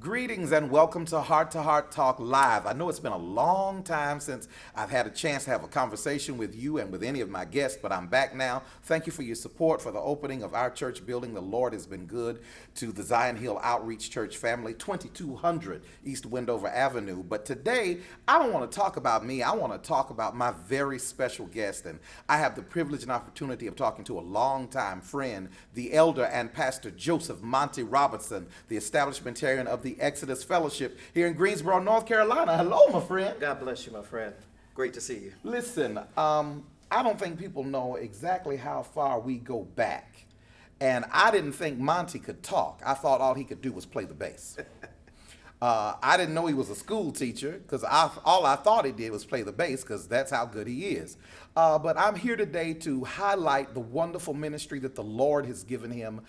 Greetings and welcome to Heart Talk Live. I know it's been a long time since I've had a chance to have a conversation with you and with any of my guests, but I'm back now. Thank you for your support for the opening of our church building. The Lord has been good to the Zion Hill Outreach Church family, 2200 East Wendover Avenue. But today, I don't want to talk about me. I want to talk about my very special guest. And I have the privilege and opportunity of talking to a longtime friend, the elder and pastor Joseph Monty Robertson, the establishmentarian of the Exodus Fellowship here in Greensboro, North Carolina. Hello, my friend. God bless you, my friend. Great to see you. Listen, I don't think people know exactly how far we go back. And I didn't think Monty could talk. I thought all he could do was play the bass. I didn't know he was a school teacher because all I thought he did was play the bass because that's how good he is. But I'm here today to highlight the wonderful ministry that the Lord has given him.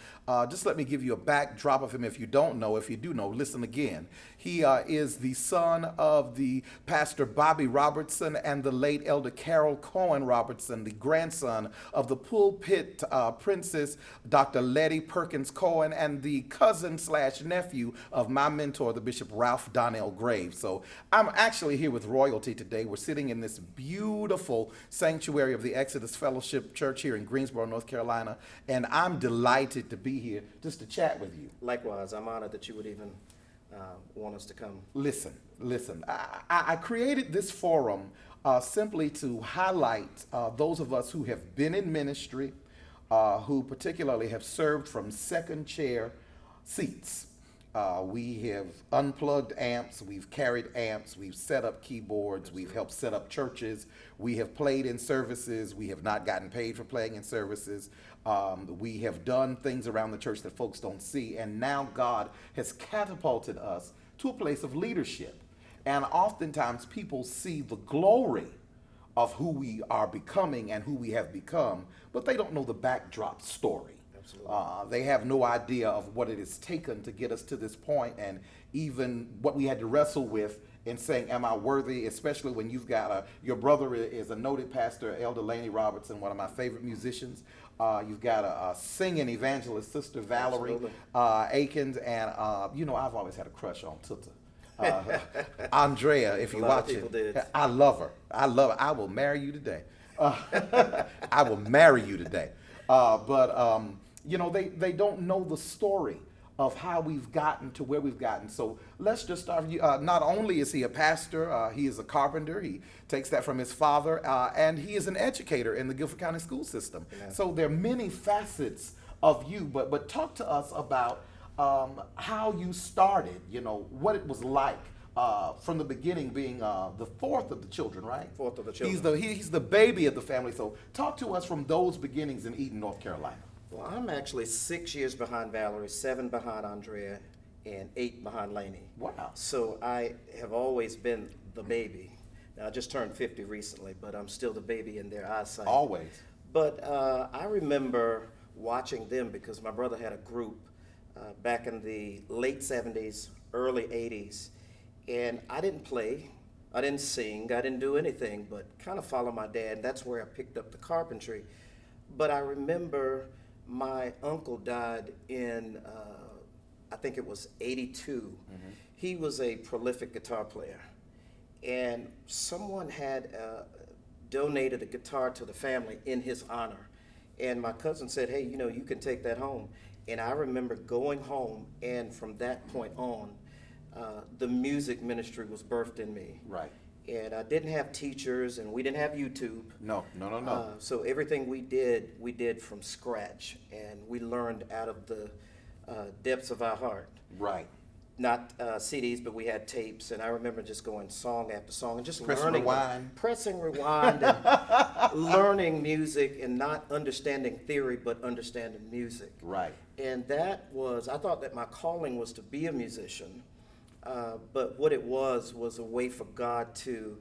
Just let me give you a backdrop of him if you don't know. If you do know, listen again. He is the son of the pastor Bobby Robertson and the late elder Carol Cohen Robertson, the grandson of the pulpit princess Dr. Letty Perkins Cohen, and the cousin/nephew of my mentor, the Bishop Ralph Donnell Graves. So I'm actually here with royalty today. We're sitting in this beautiful sanctuary of the Exodus Fellowship Church here in Greensboro, North Carolina, and I'm delighted to be here just to chat with you. Likewise, I'm honored that you would even want us to come. Listen. I created this forum simply to highlight those of us who have been in ministry, who particularly have served from second chair seats. We have unplugged amps, we've carried amps, we've set up keyboards, we've helped set up churches, we have played in services, we have not gotten paid for playing in services. We have done things around the church that folks don't see, and now God has catapulted us to a place of leadership. And oftentimes people see the glory of who we are becoming and who we have become, but they don't know the backdrop story. They have no idea of what it has taken to get us to this point, and even what we had to wrestle with in saying, am I worthy, especially when you've got your brother is a noted pastor, Elder Laney Robertson, one of my favorite musicians. You've got a singing evangelist, Sister Valerie Akins, and I've always had a crush on Tuta. Andrea, if you watch it, I love her. I I will marry you today. I will marry you today. They don't know the story of how we've gotten to where we've gotten. So let's just start. Not only is he a pastor, he is a carpenter. He takes that from his father, and he is an educator in the Guilford County school system. Yeah. So there are many facets of you, but talk to us about how you started, what it was like. From the beginning, being the fourth of the children, right? Fourth of the children. He's the baby of the family. So talk to us from those beginnings in Eden, North Carolina. Well, I'm actually 6 years behind Valerie, 7 behind Andrea, and 8 behind Laney. Wow. So I have always been the baby. Now, I just turned 50 recently, but I'm still the baby in their eyesight. Always. But I remember watching them because my brother had a group back in the late 70s, early 80s. And I didn't play, I didn't sing, I didn't do anything but kind of follow my dad. And that's where I picked up the carpentry. But I remember my uncle died in, I think it was 82. Mm-hmm. He was a prolific guitar player. And someone had donated a guitar to the family in his honor. And my cousin said, hey, you can take that home. And I remember going home, and from that point on, the music ministry was birthed in me. Right. And I didn't have teachers, and we didn't have YouTube. No. So everything we did from scratch, and we learned out of the depths of our heart. Right. Not CDs, but we had tapes, and I remember just going song after song and just pressing rewind, and learning music and not understanding theory, but understanding music. Right. And I thought that my calling was to be a musician. But what it was a way for God to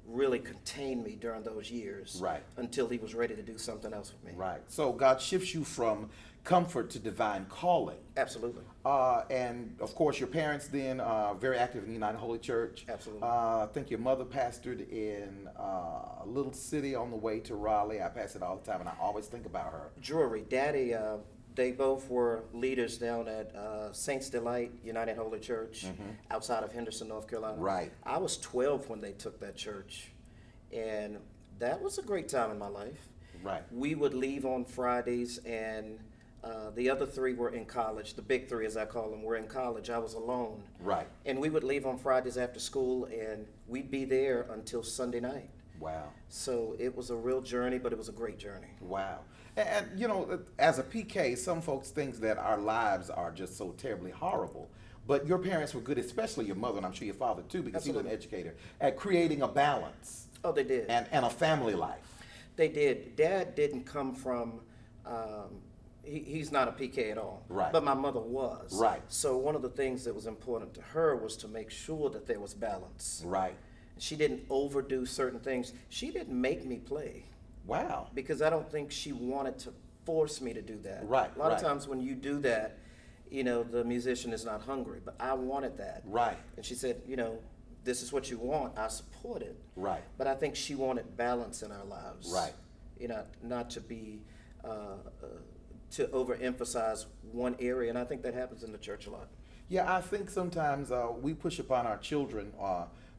really contain me during those years. Right. Until he was ready to do something else with me. Right. So God shifts you from comfort to divine calling. Absolutely. And of course your parents then very active in the United Holy Church. Absolutely. I think your mother pastored in a little city on the way to Raleigh. I pass it all the time and I always think about her. Drury. Daddy They both were leaders down at Saints Delight United Holy Church outside of Henderson, North Carolina. Right. I was 12 when they took that church, and that was a great time in my life. Right. We would leave on Fridays, and the other three were in college. The big three, as I call them, were in college. I was alone. Right. And we would leave on Fridays after school, and we'd be there until Sunday night. Wow. So it was a real journey, but it was a great journey. Wow. And you know, as a PK, some folks think that our lives are just so terribly horrible. But your parents were good, especially your mother, and I'm sure your father too, because he was an educator, at creating a balance Oh, they did. and a family life. They did. Dad didn't come from, he's not a PK at all. Right. But my mother was. Right. So one of the things that was important to her was to make sure that there was balance. Right. She didn't overdo certain things. She didn't make me play Wow. because I don't think she wanted to force me to do that. Right, A lot of right. times when you do that, you know, the musician is not hungry, but I wanted that. Right. And she said, you know, this is what you want. I support it. Right. But I think she wanted balance in our lives. Right. You know, not to be, to overemphasize one area. And I think that happens in the church a lot. Yeah, I think sometimes we push upon our children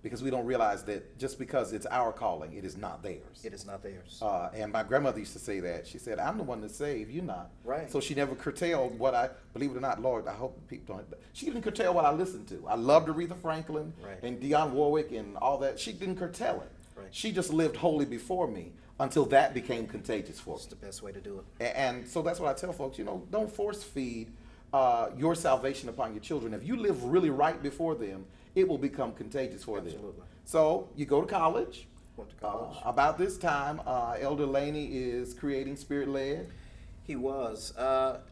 because we don't realize that just because it's our calling, it is not theirs. It is not theirs. And my grandmother used to say that. She said, I'm the one that saved, you're not. Right. So she never curtailed what I, believe it or not, Lord, I hope people don't. She didn't curtail what I listened to. I loved Aretha Franklin Right. and Dionne Warwick and all that. She didn't curtail it. Right. She just lived wholly before me until that became contagious for me. It's the best way to do it. And so that's what I tell folks, you know, don't force feed your salvation upon your children. If you live really right before them, it will become contagious for them. Absolutely. So you go to college. Went to college. About this time, Elder Laney is creating Spirit Led. He was.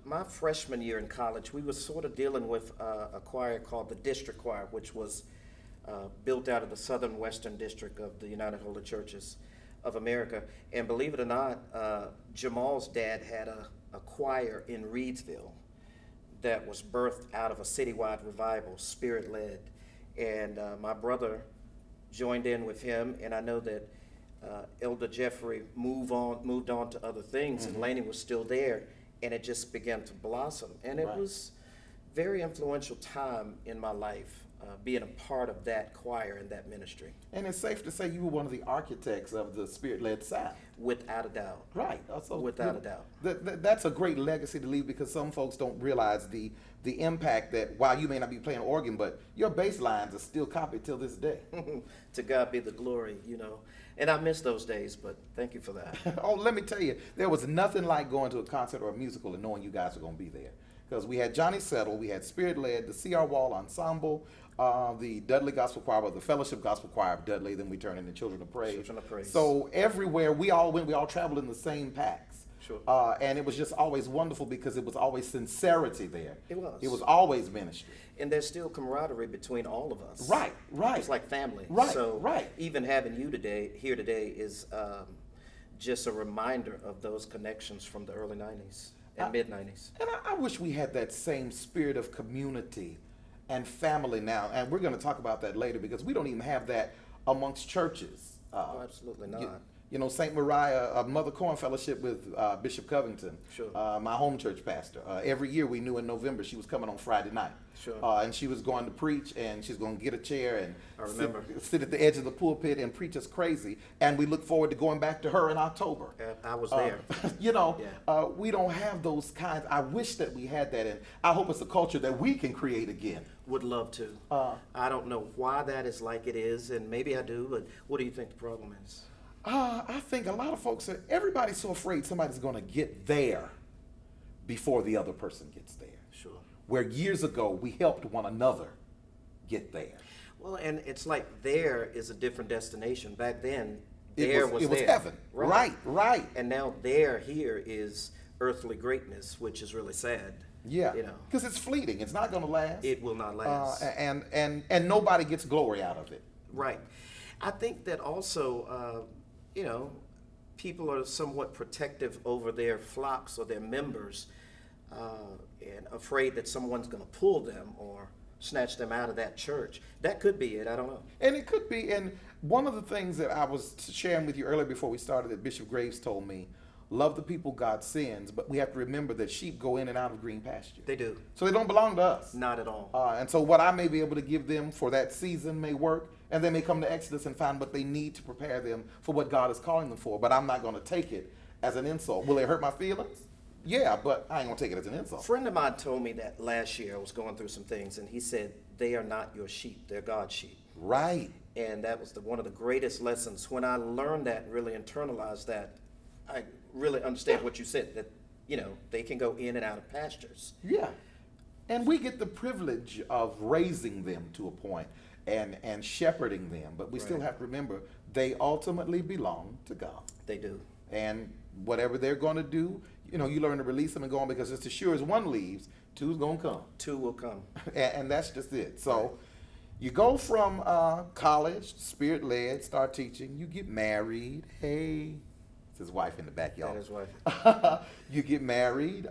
My freshman year in college, we were sort of dealing with a choir called the District Choir, which was built out of the Southern Western District of the United Holy Churches of America. And believe it or not, Jamal's dad had a choir in Reedsville that was birthed out of a citywide revival, Spirit Led. And my brother joined in with him, and I know that Elder Jeffrey moved on to other things, and Laney was still there, and it just began to blossom. And it Right. was very influential time in my life, being a part of that choir and that ministry, And it's safe to say you were one of the architects of the Spirit Led sound. without a doubt. Right. Also, Without a doubt. That's a great legacy to leave because some folks don't realize the impact that while you may not be playing organ, but your bass lines are still copied till this day. To God be the glory, you know. And I miss those days, but thank you for that. Oh, let me tell you, there was nothing like going to a concert or a musical and knowing you guys were going to be there. Because we had Johnny Settle, we had Spirit Led, the C.R. Wall Ensemble, the Dudley Gospel Choir, or the Fellowship Gospel Choir of Dudley, then we turned into Children of Praise. Children of Praise. So everywhere we all went, we all traveled in the same packs. Sure. And it was just always wonderful because it was always sincerity there. It was. It was always ministry. And there's still camaraderie between all of us. Right, right. It's like family. Right, So right. even having you here today is just a reminder of those connections from the early 90s and mid-90s. And I wish we had that same spirit of community and family now. And we're going to talk about that later because we don't even have that amongst churches. Oh, absolutely not. You know, St. Mariah, Mother Corn Fellowship with Bishop Covington, Sure. My home church pastor. Every year we knew in November she was coming on Friday night. Sure. And she was going to preach and she's going to get a chair and I remember. sit at the edge of the pulpit and preach us crazy. And we look forward to going back to her in October. I was there. You know, Yeah. we don't have those kinds. I wish that we had that, and I hope it's a culture that we can create again. Would love to. I don't know why that is like it is, and maybe I do, but what do you think the problem is? I think a lot of folks everybody's so afraid somebody's going to get there before the other person gets there. Sure. Where years ago we helped one another get there. Well, and it's like there is a different destination. Back then, It there was there. heaven. Right, right. And now there here is earthly greatness, which is really sad. Yeah, You know, because it's fleeting. It's not going to last. it will not last. And nobody gets glory out of it. Right. I think that also, you know, people are somewhat protective over their flocks or their members and afraid that someone's going to pull them or snatch them out of that church. That could be it. I don't know. And it could be. And one of the things that I was sharing with you earlier before we started that Bishop Graves told me, love the people God sends, but we have to remember that sheep go in and out of green pasture. They do. So they don't belong to us. Not at all. And so what I may be able to give them for that season may work, and they may come to Exodus and find what they need to prepare them for what God is calling them for. But I'm not going to take it as an insult. Will it hurt my feelings? Yeah, but I ain't going to take it as an A insult. friend of mine told me that last year I was going through some things, and he said, they are not your sheep, they're God's sheep. Right. And that was one of the greatest lessons. When I learned that, really internalized that, I really understand what you said, that, they can go in and out of pastures. Yeah. And we get the privilege of raising them to a point and shepherding them. But we still Right. have to remember they ultimately belong to God. They do. And whatever they're going to do, you learn to release them and go on, because it's as sure as one leaves, two's going to come. Two will come. And that's just it. So you go from college, spirit-led, start teaching, you get married. Hey, it's his wife in the backyard. That is right. You get married,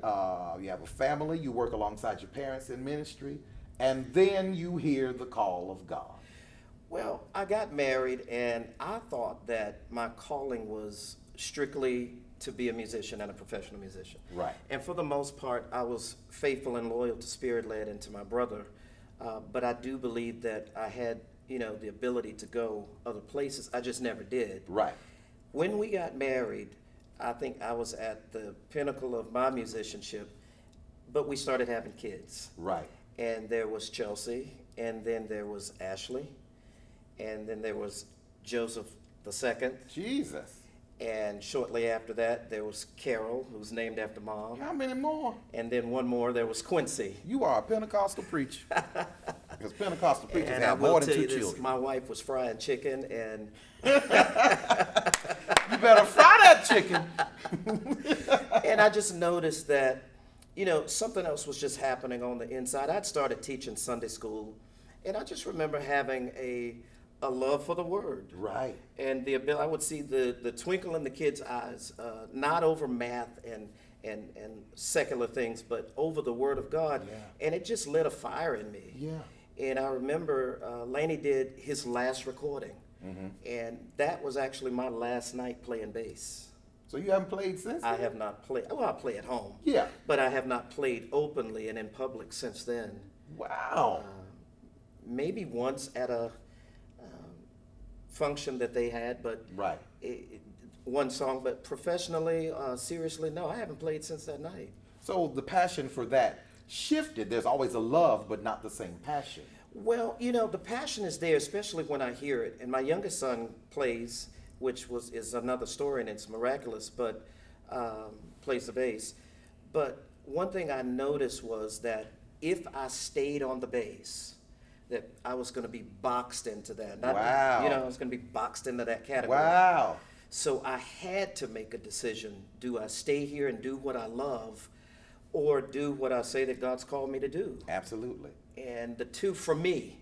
you have a family, you work alongside your parents in ministry, and then you hear the call of God. Well, I got married, and I thought that my calling was strictly to be a musician and a professional musician. Right. And for the most part, I was faithful and loyal to Spirit-led and to my brother. But I do believe that I had, the ability to go other places. I just never did. Right. When we got married, I think I was at the pinnacle of my musicianship, but we started having kids. Right. And there was Chelsea, and then there was Ashley, and then there was Joseph II. Jesus. And shortly after that, there was Carol, who's named after Mom. How many more? And then one more, there was Quincy. You are a Pentecostal preacher. Because Pentecostal preachers And I have will more tell than you two this, children. my wife was frying chicken, and You better fry that chicken. and I just noticed that, something else was just happening on the inside. I'd started teaching Sunday school, and I just remember having a love for the Word. Right. And the ability, I would see the twinkle in the kids' eyes, not over math and secular things, but over the Word of God. Yeah. And it just lit a fire in me. Yeah. And I remember Laney did his last recording, and that was actually my last night playing bass. So you haven't played since I then? have not played, well, I play at home. Yeah. But I have not played openly and in public since then. Wow. Maybe once at a function that they had, but Right. one song. But professionally, seriously, no, I haven't played since that night. So the passion for that shifted. There's always a love, but not the same passion. Well, the passion is there, especially when I hear it. And my youngest son plays, which is another story, and it's miraculous, but plays the bass. But one thing I noticed was that if I stayed on the bass, that I was going to be boxed into that. Wow. I was going to be boxed into that category. Wow. So I had to make a decision. Do I stay here and do what I love, or do what I say that God's called me to do? Absolutely. And the two, for me,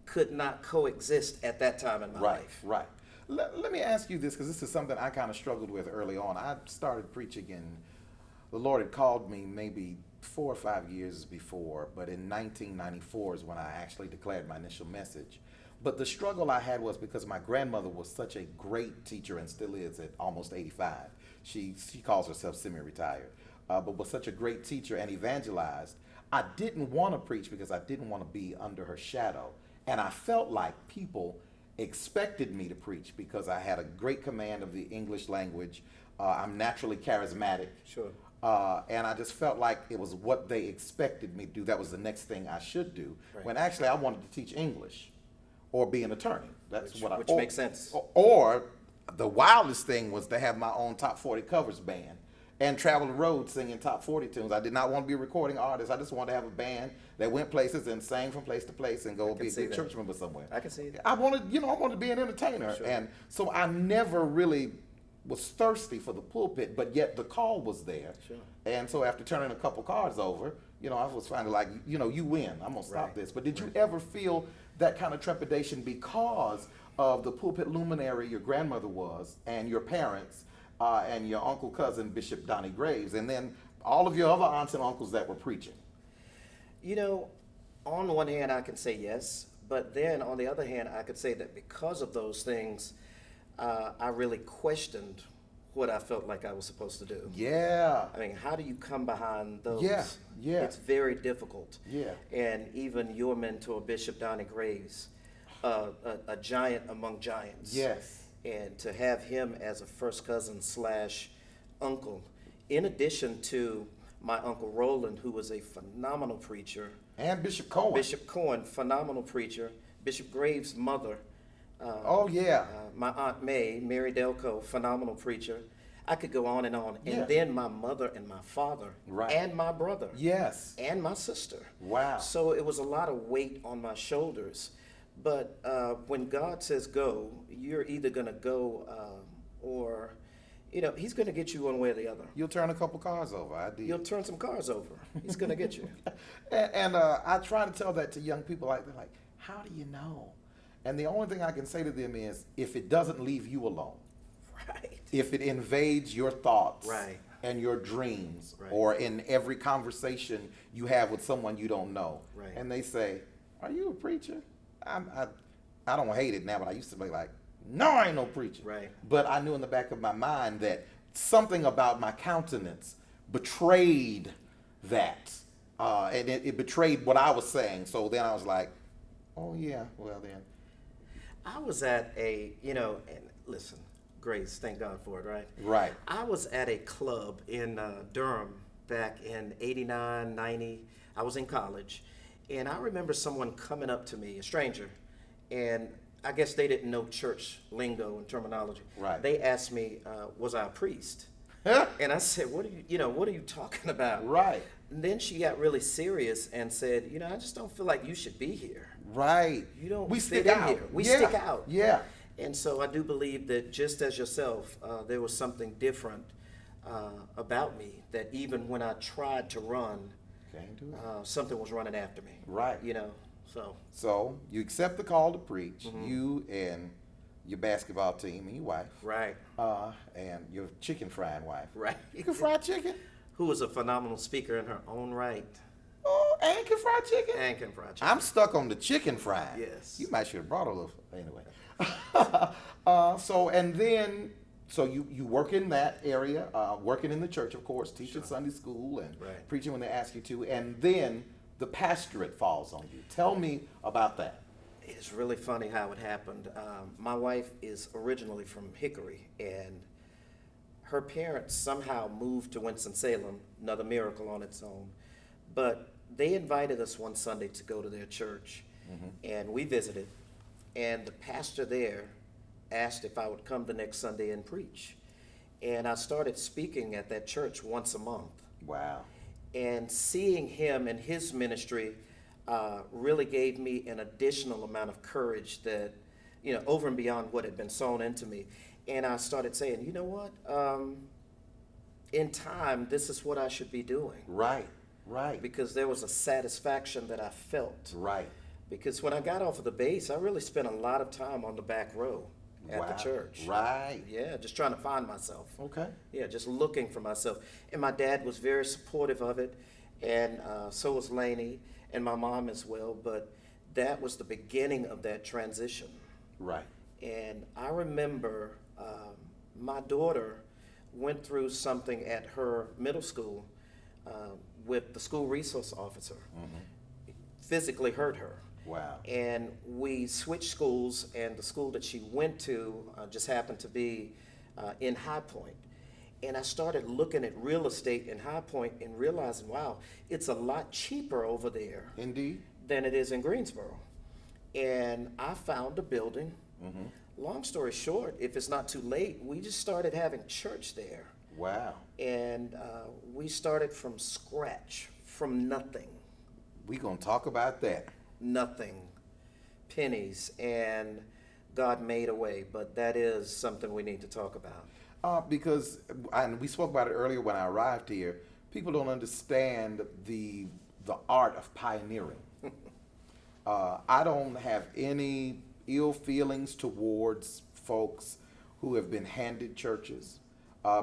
could not coexist at that time in my Right, life. right. Let me ask you this, because this is something I kind of struggled with early on. I started preaching, and the Lord had called me maybe 4 or 5 years before, but in 1994 is when I actually declared my initial message. But the struggle I had was because my grandmother was such a great teacher, and still is at almost 85. She calls herself semi-retired, but was such a great teacher and evangelized. I didn't want to preach because I didn't want to be under her shadow. And I felt like people expected me to preach because I had a great command of the English language. I'm naturally charismatic. Sure. And I just felt like it was what they expected me to do. That was the next thing I should do. Right. When actually I wanted to teach English or be an attorney. That's Which or- makes sense. Or the wildest thing was to have my own top 40 covers band and travel the road singing top 40 tunes. I did not want to be a recording artist. I just wanted to have a band that went places and sang from place to place and go be a see good that. church member somewhere. I can see that. I wanted to be an entertainer. Sure. And so I never really was thirsty for the pulpit, but yet the call was there. Sure. And so after turning a couple cards over, I was finally like, you win. I'm going to stop Right. this. But did you ever feel that kind of trepidation because of the pulpit luminary your grandmother was, and your parents, and your uncle cousin, Bishop Donnie Graves, and then all of your other aunts and uncles that were preaching? On one hand, I can say yes, but then on the other hand, I could say that because of those things, I really questioned what I felt like I was supposed to do. Yeah. I mean, how do you come behind those? Yeah, yeah. It's very difficult. Yeah. And even your mentor, Bishop Donnie Graves, a giant among giants. Yes. And to have him as a first cousin slash uncle, in addition to my Uncle Roland, who was a phenomenal preacher. And Bishop Cohen. Bishop Cohen, phenomenal preacher. Bishop Graves' mother. Oh, yeah. My Aunt May, Mary Delco, phenomenal preacher. I could go on and on. Yeah. And then my mother and my father. Right. And my brother. Yes. And my sister. Wow. So it was a lot of weight on my shoulders. But when God says go, you're either going to go or, he's going to get you one way or the other. You'll turn a couple cars over. I did. You'll turn some cars over. He's going to get you. And I try to tell that to young people. They're like, how do you know? And the only thing I can say to them is, if it doesn't leave you alone, Right. if it invades your thoughts Right. and your dreams, Right. or in every conversation you have with someone you don't know, Right. and they say, are you a preacher? I don't hate it now, but I used to be like, no, I ain't no preacher. Right. But I knew in the back of my mind that something about my countenance betrayed that. And it betrayed what I was saying. So then I was like, oh, yeah, well then. I was at and listen, Grace, thank God for it, right? Right. I was at a club in Durham back in 89, 90. I was in college. And I remember someone coming up to me, a stranger, and I guess they didn't know church lingo and terminology. Right. They asked me, was I a priest? And I said, what are you talking about? Right. And then she got really serious and said, I just don't feel like you should be here. Right. You don't We fit stick in out. here. We Yeah. stick out. Yeah. And so I do believe that just as yourself, there was something different about me, that even when I tried to run, Can't do it. something was running after me. Right. So So you accept the call to preach, Mm-hmm. you and your basketball team and your wife, right, and your chicken frying wife. right. You can fry chicken? Who was a phenomenal speaker in her own right, Oh, and can fry chicken? and can fry chicken. I'm stuck on the chicken frying. Yes. You might should have brought a little. Anyway. So you work in that area, working in the church, of course, teaching Sunday school and Right. preaching when they ask you to, and then the pastorate falls on you. Tell me about that. It's really funny how it happened. My wife is originally from Hickory, and her parents somehow moved to Winston-Salem, another miracle on its own. But they invited us one Sunday to go to their church, and we visited. And the pastor there asked if I would come the next Sunday and preach. And I started speaking at that church once a month. Wow. And seeing him and his ministry really gave me an additional amount of courage that, over and beyond what had been sown into me. And I started saying, you know what? In time, this is what I should be doing. Right. Right. Because there was a satisfaction that I felt. Right. Because when I got off of the base, I really spent a lot of time on the back row at the Wow. church. Right. Yeah, just trying to find myself. Okay. Yeah, just looking for myself. And my dad was very supportive of it, and so was Lainey, and my mom as well. But that was the beginning of that transition. Right. And I remember my daughter went through something at her middle school with the school resource officer. Physically hurt her. Wow. And we switched schools, and the school that she went to just happened to be in High Point. And I started looking at real estate in High Point and realizing, wow, it's a lot cheaper over there Indeed. than it is in Greensboro. And I found a building. Long story short, if it's not too late, we just started having church there. Wow. And we started from scratch, from nothing. We're going to talk about that. Nothing, pennies, and God made a way. But that is something we need to talk about. Because, and we spoke about it earlier when I arrived here, people don't understand the art of pioneering. I don't have any ill feelings towards folks who have been handed churches,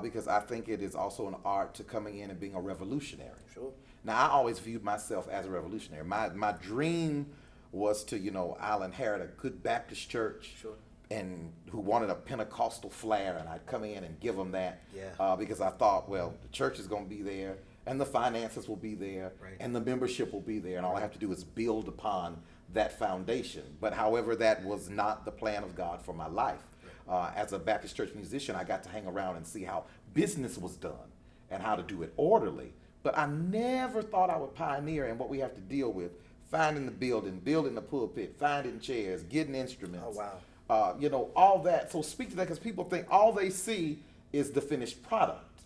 because I think it is also an art to coming in and being a revolutionary. Sure. Now, I always viewed myself as a revolutionary. My dream was to, I'll inherit a good Baptist church. Sure. and who wanted a Pentecostal flair, and I'd come in and give them that. Yeah. Because I thought, well, the church is going to be there, and the finances will be there, Right. and the membership will be there, and all I have to do is build upon that foundation. But however, that was not the plan of God for my life. As a Baptist church musician, I got to hang around and see how business was done and how to do it orderly. But I never thought I would pioneer in what we have to deal with: finding the building, building the pulpit, finding chairs, getting instruments. Oh, wow. All that. So speak to that, because people think all they see is the finished product.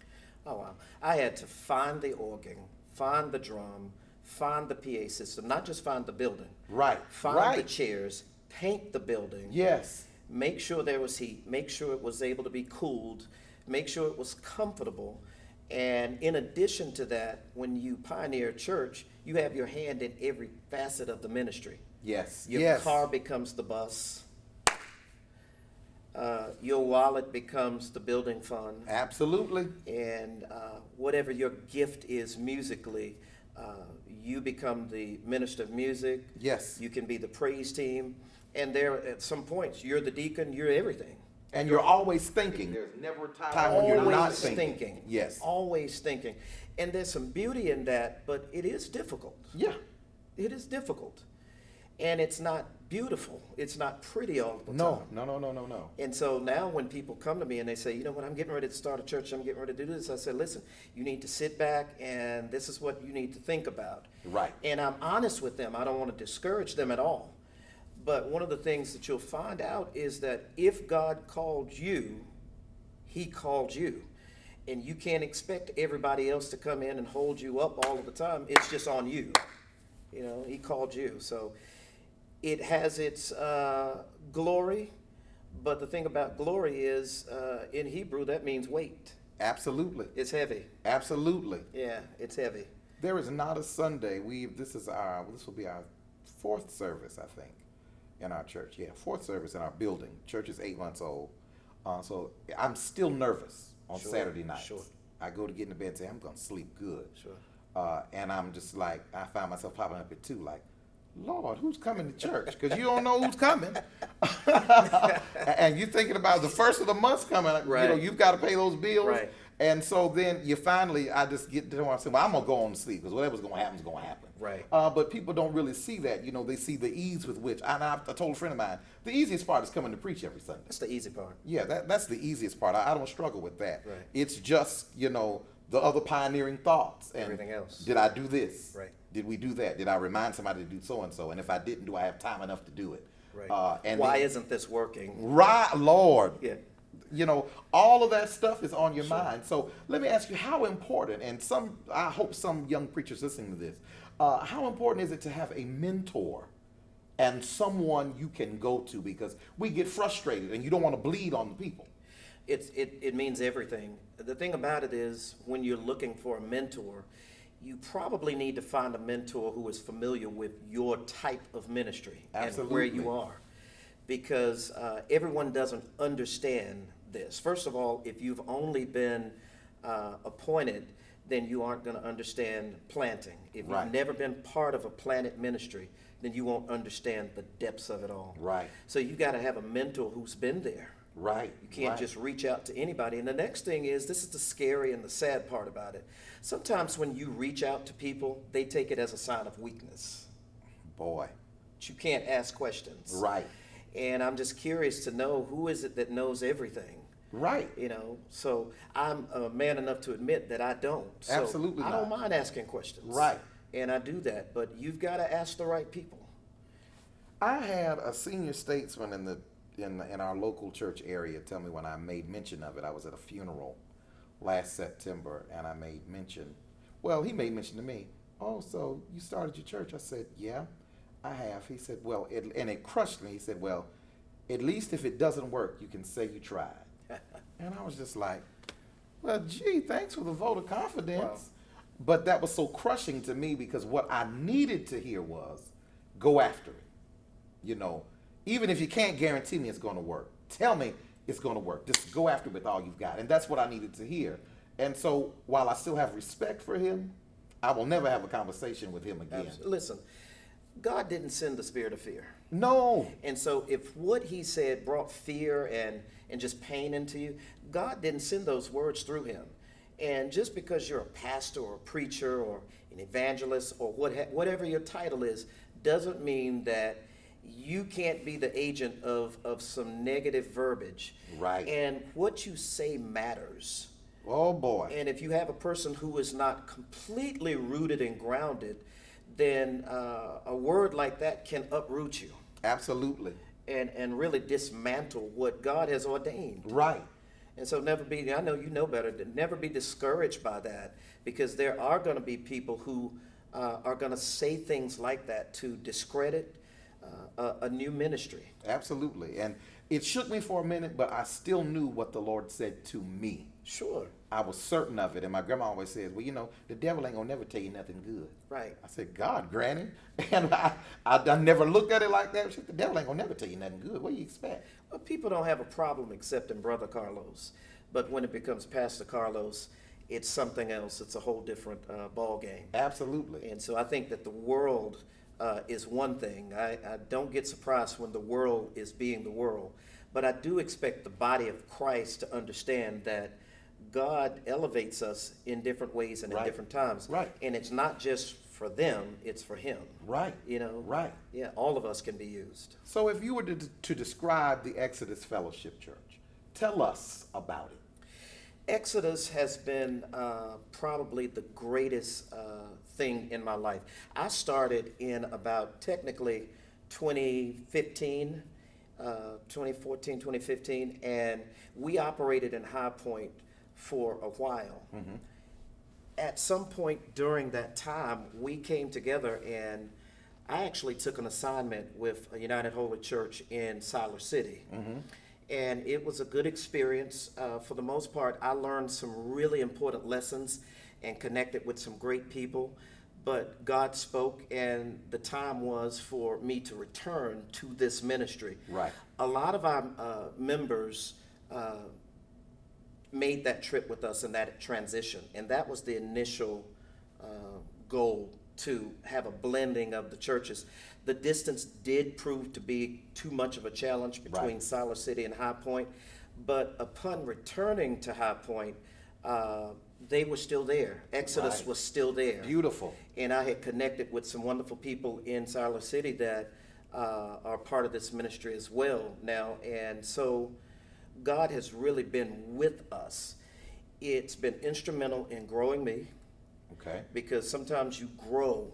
Oh, wow. I had to find the organ, find the drum, find the PA system, not just find the building. Right. Find right. the chairs, paint the building. Yes. Make sure there was heat, make sure it was able to be cooled, make sure it was comfortable. And in addition to that, when you pioneer a church, you have your hand in every facet of the ministry. Yes. Your yes. car becomes the bus. Your wallet becomes the building fund. Absolutely. And whatever your gift is musically, you become the minister of music. Yes. You can be the praise team. And there, at some points, you're the deacon, you're everything. And you're always thinking. There's never a time when you're not Always thinking. Yes. Always thinking. And there's some beauty in that, but it is difficult. Yeah. It is difficult. And it's not beautiful. It's not pretty all the No. time. No. And so now when people come to me and they say, you know what, I'm getting ready to start a church, I'm getting ready to do this, I said, listen, you need to sit back and this is what you need to think about. Right. And I'm honest with them. I don't want to discourage them at all. But one of the things that you'll find out is that if God called you, he called you. And you can't expect everybody else to come in and hold you up all of the time. It's just on you. You know, he called you. So it has its glory, but the thing about glory is, in Hebrew, that means weight. Absolutely. It's heavy. Absolutely. Yeah, it's heavy. There is not a Sunday. This will be our fourth service, I think, in our church. Yeah, fourth service in our building. Church is 8 months old. So I'm still nervous on Sure, Saturday nights. sure. I go to get in the bed and say, I'm going to sleep good. Sure. And I'm just like, I find myself popping up at 2, like, Lord, who's coming to church? Because you don't know who's coming. And you're thinking about the first of the month's coming. Right. You've got to pay those bills. Right. And so then I just get to the one I say, well, I'm going to go on to sleep because whatever's going to happen is going to happen. Right. But people don't really see that. They see the ease with which, I told a friend of mine, the easiest part is coming to preach every Sunday. That's the easy part. Yeah, that's the easiest part. I don't struggle with that. Right. It's just, the other pioneering thoughts. And Everything else. Did I do this? Right. Did we do that? Did I remind somebody to do so-and-so? And if I didn't, do I have time enough to do it? Right. And Why isn't this working? Right, Lord. Yeah. All of that stuff is on your mind. So let me ask you, how important, and I hope some young preachers listening to this, how important is it to have a mentor and someone you can go to? Because we get frustrated and you don't want to bleed on the people. It means everything. The thing about it is, when you're looking for a mentor, you probably need to find a mentor who is familiar with your type of ministry. Absolutely. And where you are. Because everyone doesn't understand this. First of all, if you've only been appointed, then you aren't going to understand planting. If Right. you've never been part of a planted ministry, then you won't understand the depths of it all. Right. So you've got to have a mentor who's been there. Right. You can't just reach out to anybody. And the next thing is, this is the scary and the sad part about it. Sometimes when you reach out to people, they take it as a sign of weakness. Boy. But you can't ask questions. Right. And I'm just curious to know, who is it that knows everything? Right. So I'm a man enough to admit that I don't. So Absolutely I not. don't mind asking questions. Right. And I do that, but you've got to ask the right people. I had a senior statesman in our local church area tell me when I made mention of it. I was at a funeral last September, and I made mention. Well, he made mention to me. Oh, so you started your church? I said, yeah, I have. He said, well, and it crushed me. He said, well, at least if it doesn't work, you can say you tried. And I was just like, well, gee, thanks for the vote of confidence. Wow. But that was so crushing to me, because what I needed to hear was, go after it. Even if you can't guarantee me it's going to work, tell me it's going to work. Just go after it with all you've got. And that's what I needed to hear. And so while I still have respect for him, I will never have a conversation with him again. Listen, God didn't send the spirit of fear. No. And so if what he said brought fear and just pain into you, God didn't send those words through him. And just because you're a pastor or a preacher or an evangelist or whatever your title is, doesn't mean that you can't be the agent of some negative verbiage. Right. And what you say matters. Oh boy. And if you have a person who is not completely rooted and grounded, then a word like that can uproot you Absolutely. and really dismantle what God has ordained. Right. And so never be, I know you know better, never be discouraged by that, because there are going to be people who are going to say things like that to discredit a new ministry. Absolutely. And it shook me for a minute, but I still knew what the Lord said to me. Sure. I was certain of it. And my grandma always says, well, you know, the devil ain't going to never tell you nothing good. Right. I said, God, Granny. And I never looked at it like that. She said, the devil ain't going to never tell you nothing good. What do you expect? Well, people don't have a problem accepting Brother Carlos. But when it becomes Pastor Carlos, it's something else. It's a whole different ball game. Absolutely. And so I think that the world is one thing. I don't get surprised when the world is being the world. But I do expect the body of Christ to understand that God elevates us in different ways and Right. at different times. Right. And it's not just for them, it's for him. Right. You know? Right. Yeah, all of us can be used. So if you were to describe the Exodus Fellowship Church, tell us about it. Exodus has been probably the greatest thing in my life. I started in about technically 2015, 2014, 2015, and we operated in High Point for a while. Mm-hmm. At some point during that time, we came together, and I actually took an assignment with a United Holy Church in Siler City. Mm-hmm. And it was a good experience. For the most part, I learned some really important lessons and connected with some great people. But God spoke, and the time was for me to return to this ministry. Right. A lot of our members made that trip with us in that transition, and that was the initial goal, to have a blending of the churches. The distance did prove to be too much of a challenge between Right. Siler City and High Point, but upon returning to High Point, they were still there. Exodus Right. was still there. Beautiful. And I had connected with some wonderful people in Siler City that are part of this ministry as well now. And so God has really been with us. It's been instrumental in growing me, Okay. because sometimes you grow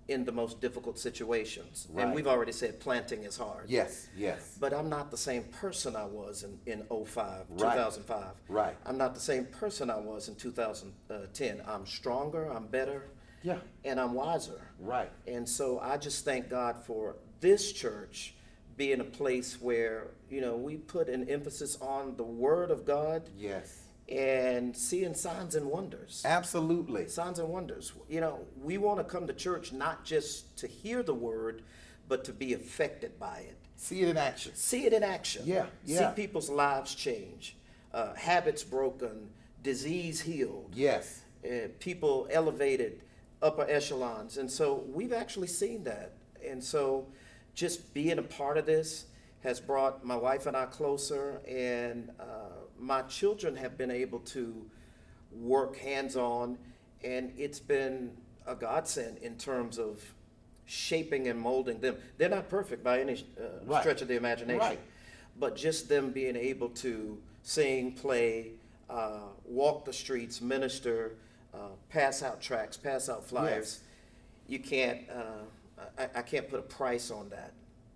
in the most difficult situations. Right. And we've already said planting is hard. Yes. Yes. But I'm not the same person I was in 05, Right. 2005. Right. I'm not the same person I was in 2010. I'm stronger, I'm better, Yeah. and I'm wiser. Right. And so I just thank God for this church being a place where, you know, we put an emphasis on the Word of God Yes. and seeing signs and wonders. Absolutely. Signs and wonders. You know, we want to come to church not just to hear the Word, but to be affected by it. See it in action. See it in action. Yeah, yeah. See people's lives change, habits broken, disease healed, Yes. people elevated, upper echelons. And so we've actually seen that. And so just being a part of this has brought my wife and I closer, and my children have been able to work hands-on, and it's been a godsend in terms of shaping and molding them. They're not perfect by any Right. stretch of the imagination, Right. but just them being able to sing, play, walk the streets, minister, pass out tracts, pass out flyers. Yes. You can't, I can't put a price on that.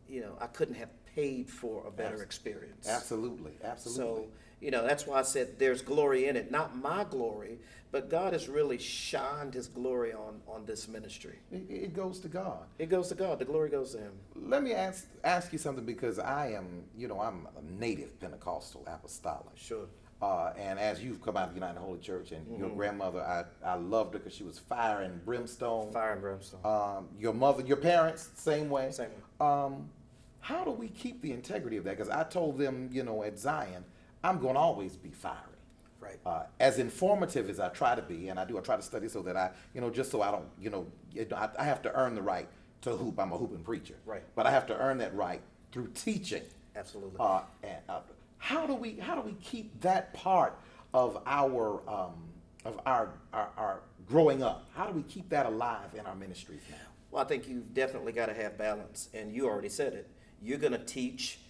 You know, I couldn't have paid for a better experience. Absolutely. Absolutely. So, you know, that's why I said there's glory in it. Not my glory, but God has really shined his glory on this ministry. It goes to God. It goes to God. The glory goes to him. Let me ask you something, because I am, I'm a native Pentecostal apostolic. Sure. And as you've come out of the United Holy Church, and your grandmother, I loved her because she was fire and brimstone. Fire and brimstone. Your mother, your parents, same way. Same way. How do we keep the integrity of that? Because I told them, at Zion, I'm going to always be fiery. Right. As informative as I try to be, and I try to study so that just so I don't, I have to earn the right to hoop. I'm a hooping preacher. Right. But I have to earn that right through teaching. Absolutely. And how do we keep that part of our growing up? How do we keep that alive in our ministries now? Well, I think you've definitely got to have balance, and you already said it. You're going to teach,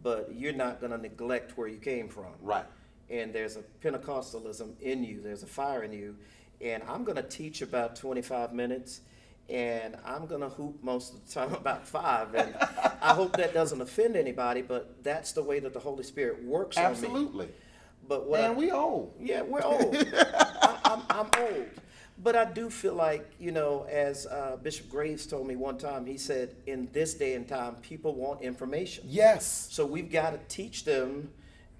but you're not going to neglect where you came from. Right. And there's a Pentecostalism in you, there's a fire in you, and I'm going to teach about 25 minutes, and I'm going to hoop most of the time about 5, and I hope that doesn't offend anybody, but that's the way that the Holy Spirit works on me. Absolutely. But what And we old. Yeah, we're old. I'm old. But I do feel like, as Bishop Graves told me one time, he said, in this day and time, people want information. Yes. So we've got to teach them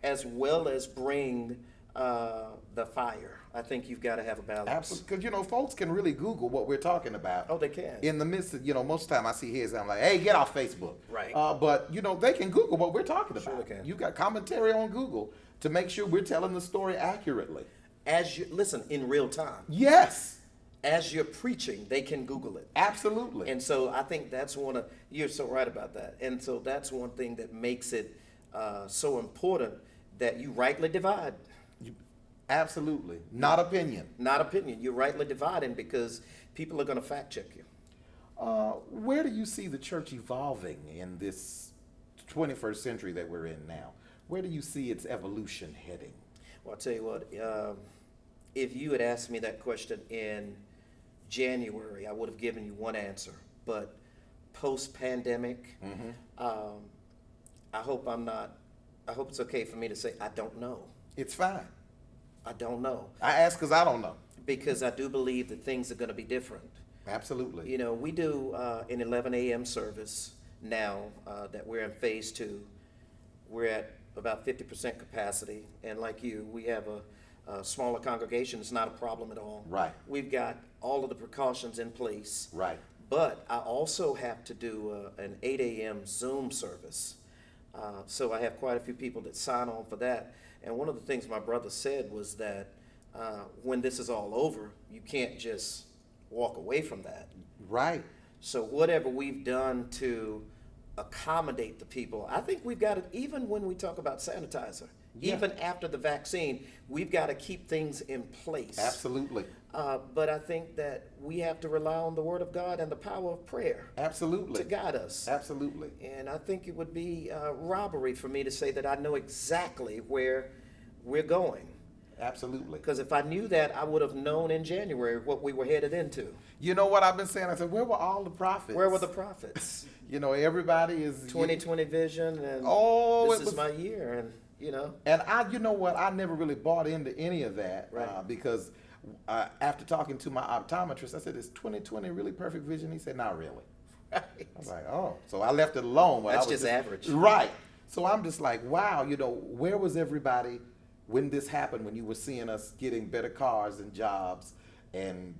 as well as bring the fire. I think you've got to have a balance. Absolutely. Because, folks can really Google what we're talking about. Oh, they can. In the midst of, most of the time I see his, I'm like, hey, get off Facebook. Right. But, they can Google what we're talking about. Sure they can. You've got commentary on Google to make sure we're telling the story accurately. Listen, in real time. Yes. As you're preaching, they can Google it. Absolutely. And so I think that's you're so right about that. And so that's one thing that makes it so important that you rightly divide. Absolutely. Not opinion. Not opinion. You're rightly dividing because people are going to fact check you. Where do you see the church evolving in this 21st century that we're in now? Where do you see its evolution heading? Well, I'll tell you what, if you had asked me that question in January, I would have given you one answer. But post-pandemic, I hope it's okay for me to say I don't know. It's fine. I don't know. I ask because I don't know. Because I do believe that things are going to be different. Absolutely. We do an 11 a.m. service now that we're in phase 2. We're at about 50% capacity. And like you, we have a smaller congregation. It's not a problem at all. Right. We've got all of the precautions in place. Right. But I also have to do an 8 a.m. Zoom service. So I have quite a few people that sign on for that. And one of the things my brother said was that when this is all over, you can't just walk away from that. Right. So whatever we've done to accommodate the people, I think we've got to, even when we talk about sanitizer, even after the vaccine, we've got to keep things in place. Absolutely. But I think that we have to rely on the Word of God and the power of prayer. Absolutely. To guide us. Absolutely. And I think it would be robbery for me to say that I know exactly where we're going. Absolutely. Because if I knew that, I would have known in January what we were headed into. You know what I've been saying? I said, where were all the prophets? Where were the prophets? Everybody is 2020 vision, and this is my year, and And you know what? I never really bought into any of that. Right. Because after talking to my optometrist, I said, is 2020 really perfect vision? He said, not really. Right. I was like, oh. So I left it alone. That's just average. Right. So I'm just like, wow, where was everybody when this happened, when you were seeing us getting better cars and jobs and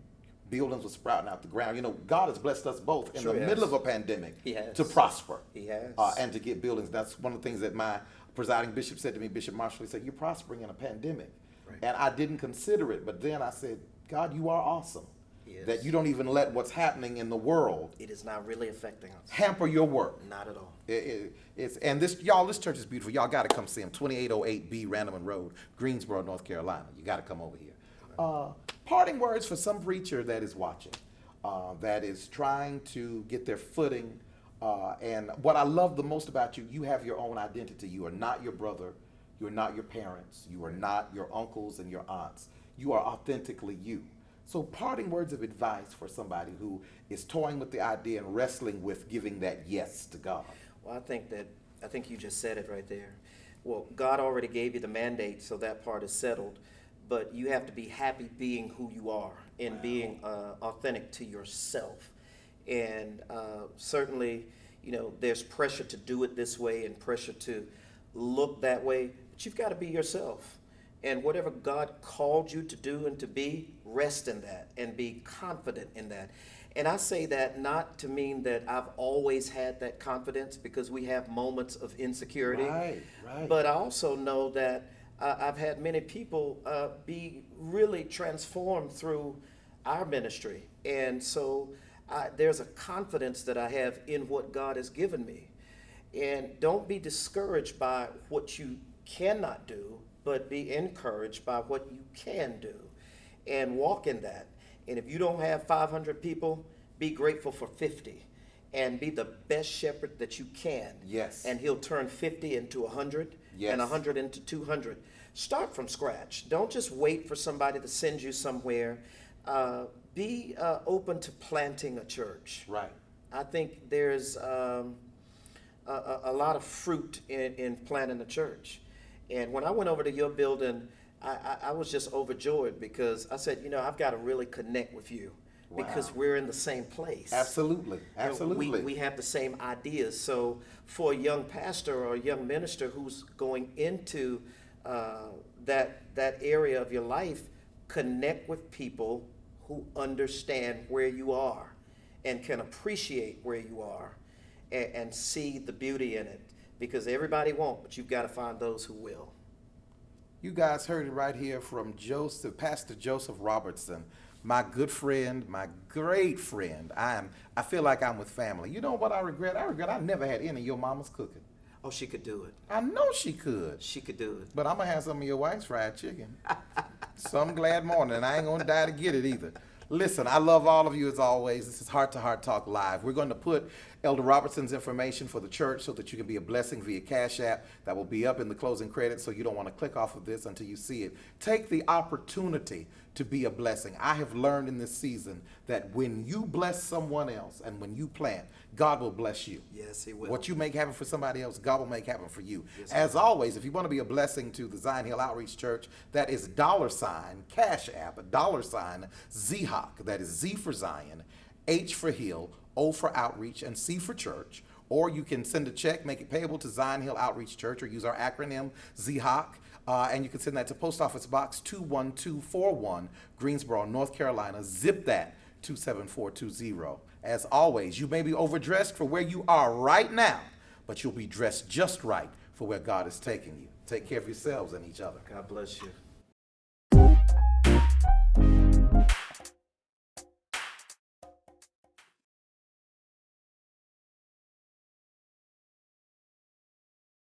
buildings were sprouting out the ground? God has blessed us both in Sure the has. middle of a pandemic He has. to prosper. He has. And to get buildings. That's one of the things that my presiding bishop said to me, Bishop Marshall. He said, you're prospering in a pandemic. Right. And I didn't consider it, but then I said, God, you are awesome. He is. That you don't even let what's happening in the world It is not really affecting us. hamper your work. Not at all. And this church is beautiful. Y'all got to come see them. 2808B Randaman Road, Greensboro, North Carolina. You got to come over here. Parting words for some preacher that is watching, that is trying to get their footing. And what I love the most about you, you have your own identity. You are not your brother. You are not your parents. You are not your uncles and your aunts. You are authentically you. So parting words of advice for somebody who is toying with the idea and wrestling with giving that yes to God. Well, I think you just said it right there. Well, God already gave you the mandate, so that part is settled. But you have to be happy being who you are and being authentic to yourself. And certainly, there's pressure to do it this way and pressure to look that way, but you've got to be yourself. And whatever God called you to do and to be, rest in that and be confident in that. And I say that not to mean that I've always had that confidence, because we have moments of insecurity. Right. But I also know that I've had many people be really transformed through our ministry. And so there's a confidence that I have in what God has given me. And don't be discouraged by what you cannot do, but be encouraged by what you can do and walk in that. And if you don't have 500 people, be grateful for 50 and be the best shepherd that you can. Yes. And he'll turn 50 into 100 Yes. and 100 into 200. Start from scratch. Don't just wait for somebody to send you somewhere. Be open to planting a church. Right. I think there's a lot of fruit in planting a church. And when I went over to your building, I was just overjoyed because I said, I've got to really connect with you because Wow. we're in the same place. Absolutely. Absolutely. We have the same ideas. So for a young pastor or a young minister who's going into that area of your life, connect with people who understand where you are and can appreciate where you are and see the beauty in it. Because everybody won't, but you've got to find those who will. You guys heard it right here from Pastor Joseph Robertson, my good friend, my great friend. I feel like I'm with family. You know what I regret? I never had any of your mama's cooking. Oh, she could do it. I know she could. She could do it. But I'm going to have some of your wife's fried chicken. Some glad morning, and I ain't going to die to get it either. Listen, I love all of you as always. This is Heart to Heart Talk Live. We're going to put Elder Robertson's information for the church so that you can be a blessing via Cash App. That will be up in the closing credits, so you don't want to click off of this until you see it. Take the opportunity to be a blessing. I have learned in this season that when you bless someone else and when you plant, God will bless you. Yes, he will. What you make happen for somebody else, God will make happen for you. Yes, As always, if you want to be a blessing to the Zion Hill Outreach Church, that is $ Cash App, $ ZHOC. That is Z for Zion, H for Hill, O for Outreach, and C for Church. Or you can send a check, make it payable to Zion Hill Outreach Church, or use our acronym ZHOC. And you can send that to Post Office Box 21241, Greensboro, North Carolina. Zip that 27420. As always, you may be overdressed for where you are right now, but you'll be dressed just right for where God is taking you. Take care of yourselves and each other. God bless you.